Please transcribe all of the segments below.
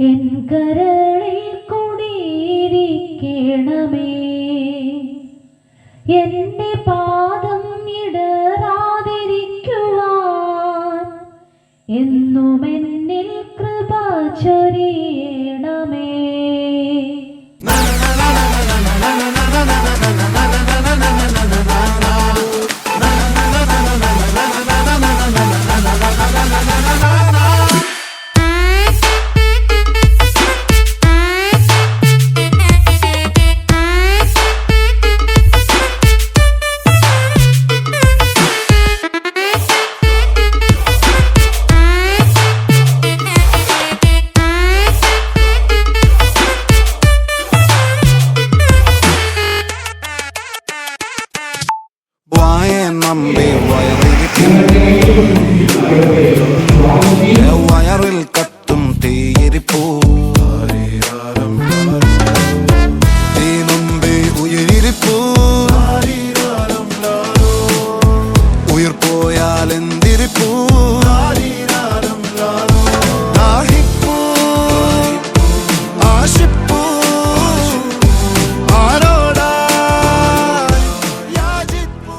N കരളിൽ കുടിയിരിക്കണമേ, എൻ്റെ പാദം ഇടറാതിരിക്കുവാൻ എന്നും എന്നിൽ കൃപ ചൊരിയണമേ. വയറിൽ കത്തും തീയിരിപ്പൂ, തീനുമ്പേ ഉയിരിപ്പൂ, ഉയിർ പോയാൽ എന്തിരിപ്പൂ, ദാഹിപ്പൂ, ആശിപ്പൂ, ആരോടാ യാചിപ്പൂ.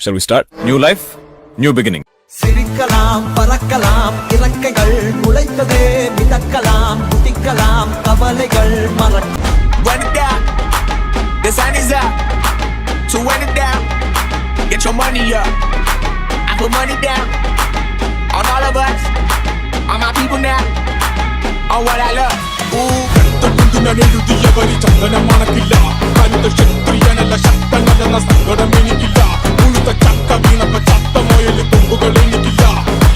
Shall we start? New life, new beginning. சிரிக்கலாம், பறக்கலாம், இறக்கைகள் முளைத்ததே, மிதக்கலாம், குதிக்கலாம், கவலைகள் மறக்க. Run it down, the sun is up, so run it down, get your money up, I put money down, on all of us, on my people now, on what I love. എഴുതിയവരി ചന്ദനം മണക്കില്ല, കരുത ക്ഷത്രിയനല്ല ശക്തനല്ലെന്ന സങ്കടം എനിക്കില്ല, ഉഴുത്ത ചക്ക വീണപ്പ ചത്ത മുയല് തുമ്പുകൾ എനിക്കില്ല,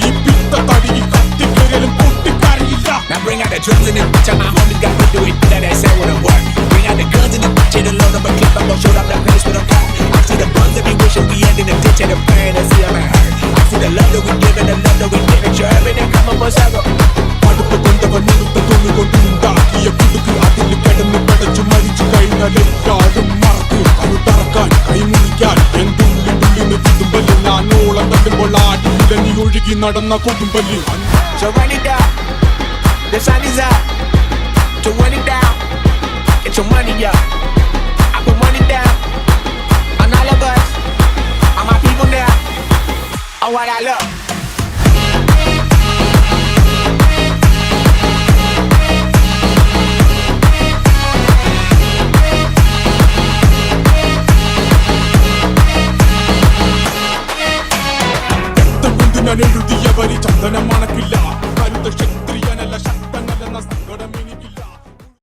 ഈ പിത്ത തടിയിൽ കത്തിക്കരലും പൊട്ടിക്കറിയില്ല. Now bring out the drums and the bitch, and my homies got to do it, that say what it work. Bring out the guns and the bitch, and the load up a clip, I'm gon' shoot up the place with a car. I see the buns that we wishing we end in the ditch, and the pain that see I'm hurt. I see the love that we give and the love that we give, and sure everything come up for several. അടുപ്പ് കൊണ്ടവൻ നിറുത്ത തുണി കൊണ്ടുണ്ടാക്കിയ കുടുക്ക്, അതിൽ കിടന്ന് പടച്ചു മരിച്ചു കഴിഞ്ഞാൽ എല്ലാരും മറക്കും. അത് തറക്കാൻ കൈമുറിക്കാൻ എന്തുള്ളിന് കുടുംബലി, ഞാനോളം തട്ടുമ്പോൾ ആടിയില്ല നീ ഒഴുകി നടന്ന കൊടുമ്പലി. So run it down, the sun is up, so run it down, get your money up, I put money down, on all of us, on my people now, on what I love. ഞാൻ എഴുതിയ വരി ചന്ദനം മണക്കില്ല കരുത്ത